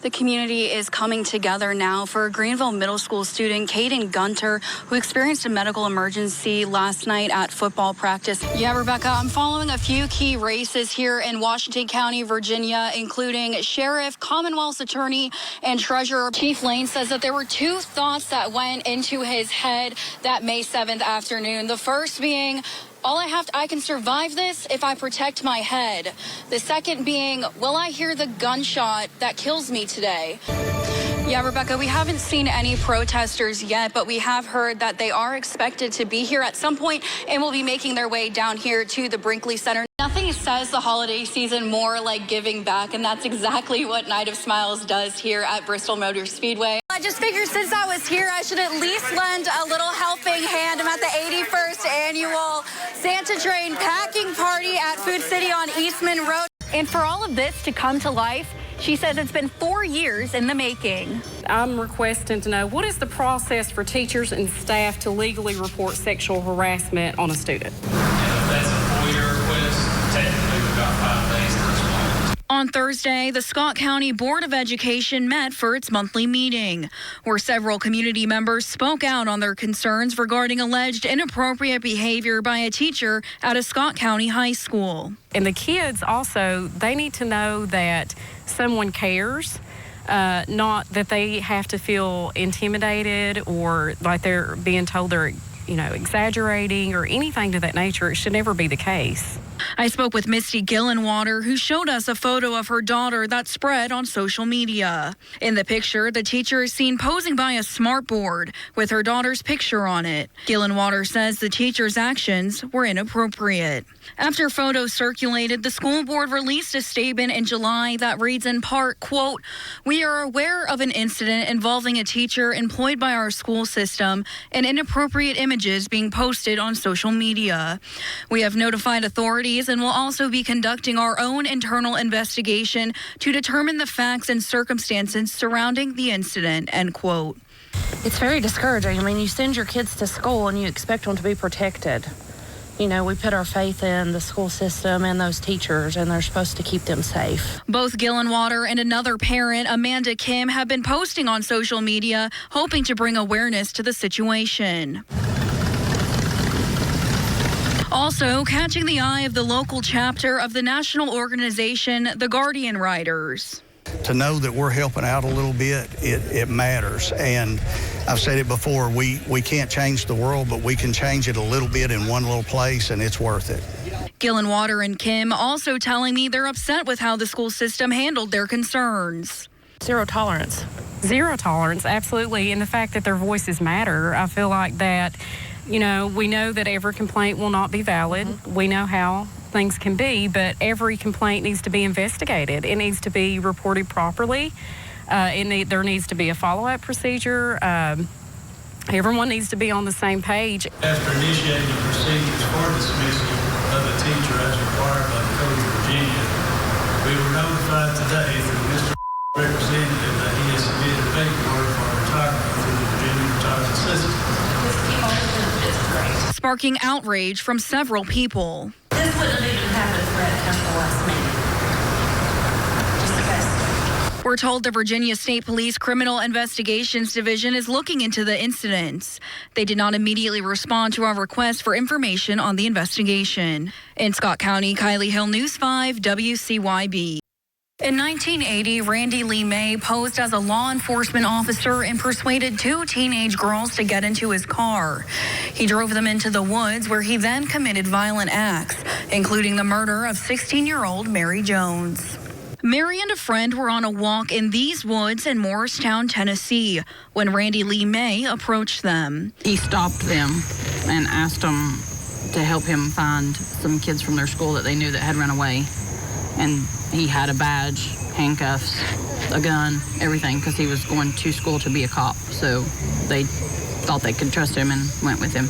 The community is coming together now for a Greenville Middle School student, Caden Gunter, who experienced a medical emergency last night at football practice. Yeah, Rebecca, I'm following a few key races here in Washington County, Virginia, including sheriff, Commonwealth's attorney, and treasurer. Chief Lane says that there were two thoughts that went into his head that May 7th afternoon. The first being, I can survive this if I protect my head. The second being, will I hear the gunshot that kills me today? Yeah, Rebecca, we haven't seen any protesters yet, but we have heard that they are expected to be here at some point and will be making their way down here to the Brinkley Center. Nothing says the holiday season more like giving back, and that's exactly what Night of Smiles does here at Bristol Motor Speedway. I just figured since I was here, I should at least lend a little helping hand. I'm at the 81st annual Santa Train packing party at Food City on Eastman Road. And for all of this to come to life, she says it's been 4 years in the making. I'm requesting to know, what is the process for teachers and staff to legally report sexual harassment on a student? If that's a FOIA request, technically we've got 5 days to respond. On Thursday, the Scott County Board of Education met for its monthly meeting, where several community members spoke out on their concerns regarding alleged inappropriate behavior by a teacher at a Scott County high school. And the kids also, they need to know that someone cares, not that they have to feel intimidated or like they're being told they're, exaggerating or anything to that nature. It should never be the case. I spoke with Misty Gillenwater, who showed us a photo of her daughter that spread on social media. In the picture, the teacher is seen posing by a smartboard with her daughter's picture on it. Gillenwater says the teacher's actions were inappropriate. After photos circulated, the school board released a statement in July that reads in part, quote, "We are aware of an incident involving a teacher employed by our school system and inappropriate images being posted on social media. We have notified authorities and will also be conducting our own internal investigation to determine the facts and circumstances surrounding the incident," end quote. It's very discouraging. I mean, you send your kids to school and you expect them to be protected. We put our faith in the school system and those teachers, and they're supposed to keep them safe. Both Gillenwater and another parent, Amanda Kim, have been posting on social media, hoping to bring awareness to the situation. Also, catching the eye of the local chapter of the national organization, the Guardian Riders. To know that we're helping out a little bit, it matters. And I've said it before, we can't change the world, but we can change it a little bit in one little place, and it's worth it. Gillenwater and Kim also telling me they're upset with how the school system handled their concerns. Zero tolerance. Zero tolerance, absolutely. And the fact that their voices matter, I feel like that, we know that every complaint will not be valid. Mm-hmm. We know how things can be, but every complaint needs to be investigated. It needs to be reported properly. There needs to be a follow-up procedure. Everyone needs to be on the same page. After initiating the proceedings for dismissal of a teacher as required by the Code of Virginia, we were notified today through Mr. Representative that he has submitted paperwork for retirement through the Virginia retirement system. Sparking outrage from several people. This wouldn't even happen for it to come to the last minute. Just a guess. We're told the Virginia State Police Criminal Investigations Division is looking into the incidents. They did not immediately respond to our request for information on the investigation. In Scott County, Kiley Hill, News 5, WCYB. In 1980, Randy Lee May posed as a law enforcement officer and persuaded 2 teenage girls to get into his car. He drove them into the woods where he then committed violent acts, including the murder of 16-year-old Mary Jones. Mary and a friend were on a walk in these woods in Morristown, Tennessee, when Randy Lee May approached them. He stopped them and asked them to help him find some kids from their school that they knew that had run away. And he had a badge, handcuffs, a gun, everything, because he was going to school to be a cop. So they thought they could trust him and went with him.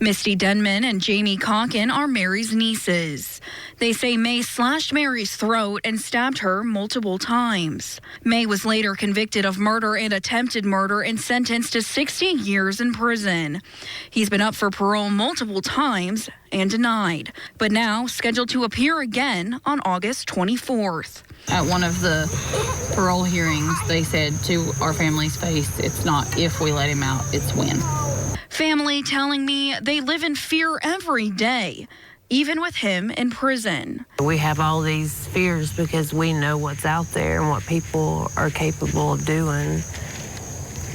Misty Denman and Jamie Calkin are Mary's nieces. They say May slashed Mary's throat and stabbed her multiple times. May was later convicted of murder and attempted murder and sentenced to 16 years in prison. He's been up for parole multiple times and denied, but now scheduled to appear again on August 24th. At one of the parole hearings, they said to our family's face, it's not if we let him out, it's when. Family telling me they live in fear every day, even with him in prison. We have all these fears because we know what's out there and what people are capable of doing.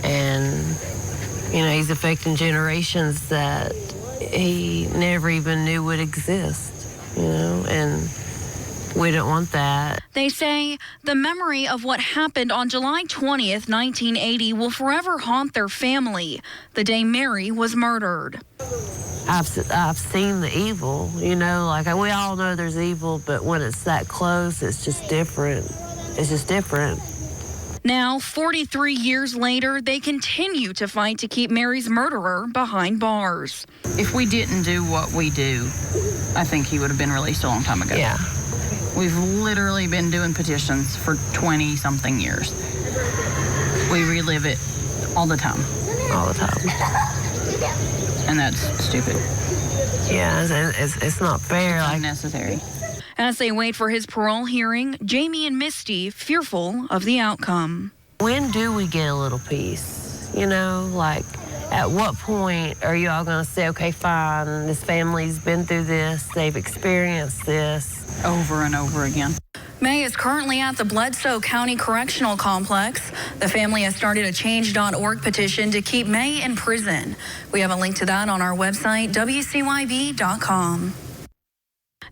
And, you know, he's affecting generations that he never even knew would exist, you know, and we don't want that. They say the memory of what happened on July 20th, 1980 will forever haunt their family, the day Mary was murdered. I've seen the evil, you know, like we all know there's evil, but when it's that close, it's just different. It's just different. Now, 43 years later, they continue to fight to keep Mary's murderer behind bars. If we didn't do what we do, I think he would have been released a long time ago. Yeah. We've literally been doing petitions for 20-something years. We relive it all the time. All the time. And that's stupid. Yeah, it's not fair. It's unnecessary. As they wait for his parole hearing, Jamie and Misty fearful of the outcome. When do we get a little peace? You know, like, at what point are you all going to say, okay, fine, this family's been through this, they've experienced this. Over and over again. May is currently at the Bledsoe County Correctional Complex. The family has started a change.org petition to keep May in prison. We have a link to that on our website, WCYB.com.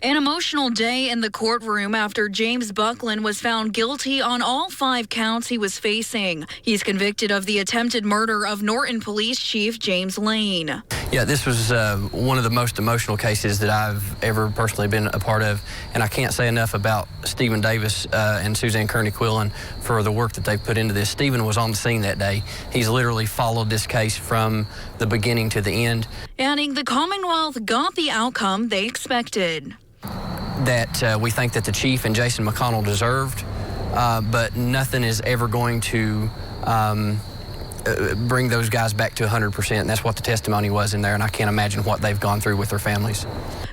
An emotional day in the courtroom after James Buckland was found guilty on all 5 counts he was facing. He's convicted of the attempted murder of Norton Police Chief James Lane. Yeah, this was one of the most emotional cases that I've ever personally been a part of, and I can't say enough about Stephen Davis and Suzanne Kearney-Quillen for the work that they've put into this. Stephen was on the scene that day. He's literally followed this case from the beginning to the end. Adding the Commonwealth got the outcome they expected. That we think that the chief and Jason McConnell deserved, but nothing is ever going to bring those guys back to 100%. And that's what the testimony was in there, and I can't imagine what they've gone through with their families.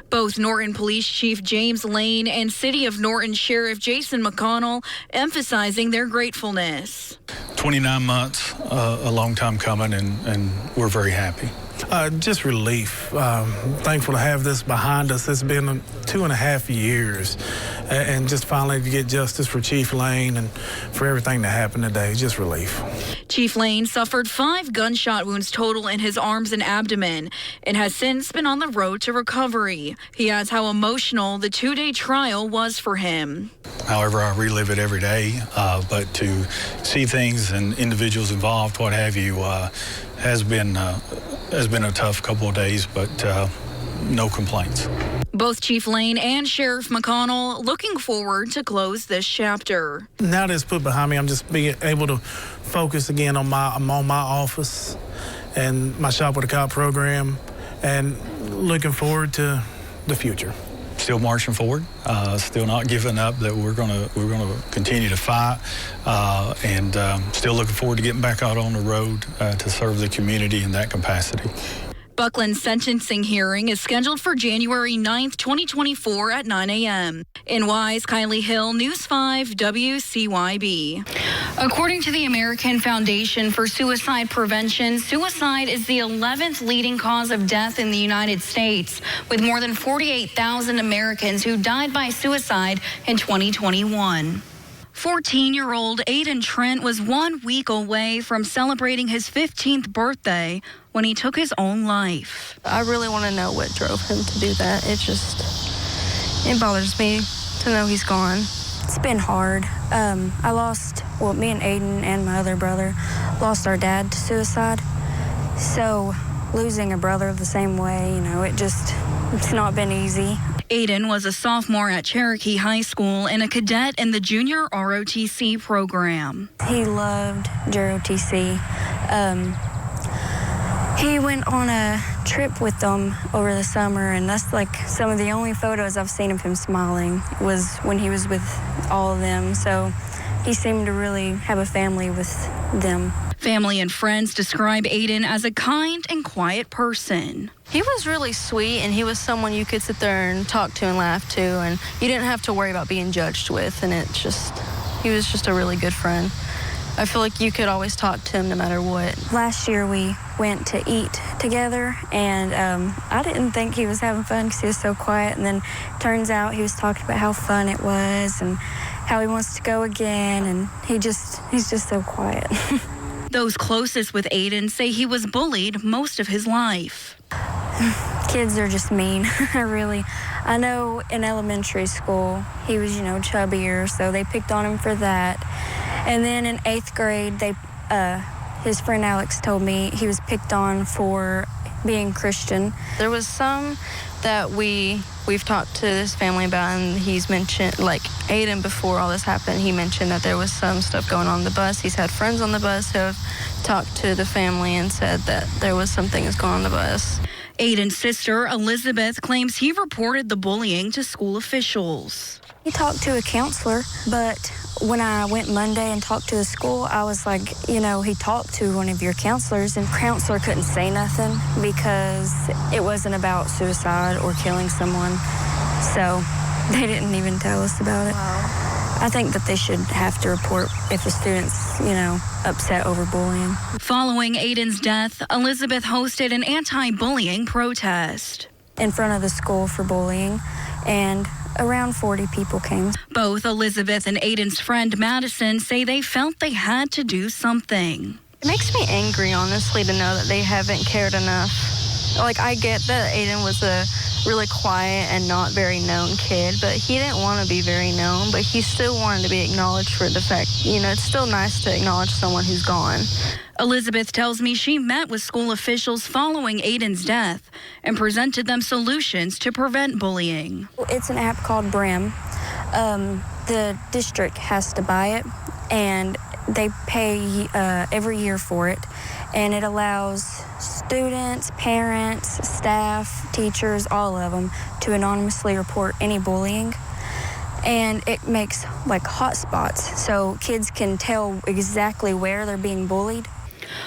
Both Norton Police Chief James Lane and City of Norton Sheriff Jason McConnell emphasizing their gratefulness. 29 months, a long time coming, and we're very happy. Just relief. Thankful to have this behind us. It's been 2.5 years, and just finally to get justice for Chief Lane and for everything that happened today. Just relief. Chief Lane suffered 5 gunshot wounds total in his arms and abdomen and has since been on the road to recovery. He adds how emotional the 2-day trial was for him. However, I relive it every day, but to see things and individuals involved, what have you, has been a tough couple of days, but no complaints. Both Chief Lane and Sheriff McConnell looking forward to close this chapter. Now that it's put behind me, I'm just being able to focus again on my office and my Shop with a Cop program, and looking forward to the future. Still marching forward, still not giving up. That we're gonna continue to fight, and still looking forward to getting back out on the road to serve the community in that capacity. Buckland's sentencing hearing is scheduled for January 9th, 2024 at 9 a.m. In Wise, Kiley Hill, News 5, WCYB. According to the American Foundation for Suicide Prevention, suicide is the 11th leading cause of death in the United States, with more than 48,000 Americans who died by suicide in 2021. 14-year-old Aydin Trent was 1 week away from celebrating his 15th birthday when he took his own life. I really want to know what drove him to do that. It bothers me to know he's gone. It's been hard. Me and Aydin and my other brother lost our dad to suicide. So losing a brother the same way, it's not been easy. Aydin was a sophomore at Cherokee High School and a cadet in the junior ROTC program. He loved JROTC. He went on a trip with them over the summer, and that's like some of the only photos I've seen of him smiling was when he was with all of them. So he seemed to really have a family with them. Family and friends describe Aydin as a kind and quiet person. He was really sweet, and he was someone you could sit there and talk to and laugh to, and you didn't have to worry about being judged with, and he was just a really good friend. I feel like you could always talk to him no matter what. Last year we went to eat together, and I didn't think he was having fun because he was so quiet, and then turns out he was talking about how fun it was and how he wants to go again, and he's just so quiet. Those closest with Aydin say he was bullied most of his life. Kids are just mean, really. I know in elementary school he was, chubbier, so they picked on him for that. And then in 8th grade, his friend Alex told me he was picked on for being Christian. There was some that we've talked to this family about, and he's mentioned, like Aydin, before all this happened, he mentioned that there was some stuff going on the bus. He's had friends on the bus who have talked to the family and said that there was some things going on the bus. Aydin's sister, Elizabeth, claims he reported the bullying to school officials. He talked to a counselor, but when I went Monday and talked to the school, I was like, he talked to one of your counselors, and the counselor couldn't say nothing because it wasn't about suicide or killing someone. So they didn't even tell us about it. Wow. I think that they should have to report if a student's, upset over bullying. Following Aydin's death, Elizabeth hosted an anti-bullying protest in front of the school for bullying, and around 40 people came. Both Elizabeth and Aydin's friend Madison say they felt they had to do something. It makes me angry, honestly, to know that they haven't cared enough. Like, I get that Aydin was a really quiet and not very known kid, but he didn't want to be very known, but he still wanted to be acknowledged for the fact, it's still nice to acknowledge someone who's gone. Elizabeth tells me she met with school officials following Aydin's death and presented them solutions to prevent bullying. It's an app called Brim. The district has to buy it, and they pay every year for it, and it allows students, parents, staff, teachers, all of them, to anonymously report any bullying. And it makes like hot spots so kids can tell exactly where they're being bullied.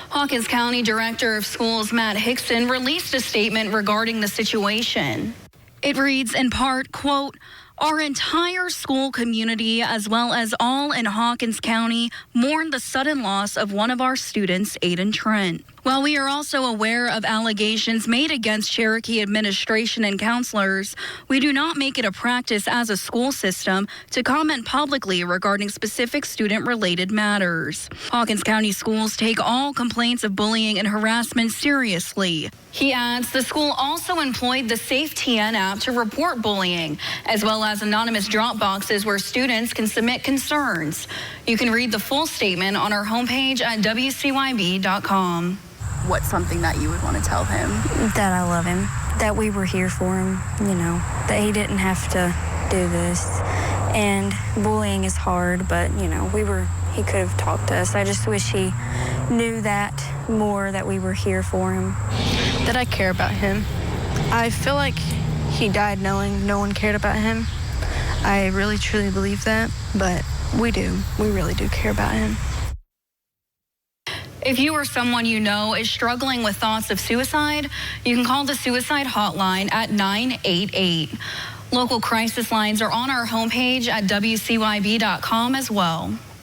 Hawkins County Director of Schools Matt Hickson released a statement regarding the situation. It reads in part, quote, "Our entire school community, as well as all in Hawkins County, mourn the sudden loss of one of our students, Aydin Trent. While we are also aware of allegations made against Cherokee administration and counselors, we do not make it a practice as a school system to comment publicly regarding specific student-related matters. Hawkins County schools take all complaints of bullying and harassment seriously." He adds the school also employed the SafeTN app to report bullying, as well as anonymous drop boxes where students can submit concerns. You can read the full statement on our homepage at WCYB.com. What's something that you would want to tell him? That I love him, that we were here for him, that he didn't have to do this. And bullying is hard, but, he could have talked to us. I just wish he knew that more, that we were here for him. That I care about him. I feel like he died knowing no one cared about him. I really, truly believe that, but we do. We really do care about him. If you or someone you know is struggling with thoughts of suicide, you can call the suicide hotline at 988. Local crisis lines are on our homepage at WCYB.com as well.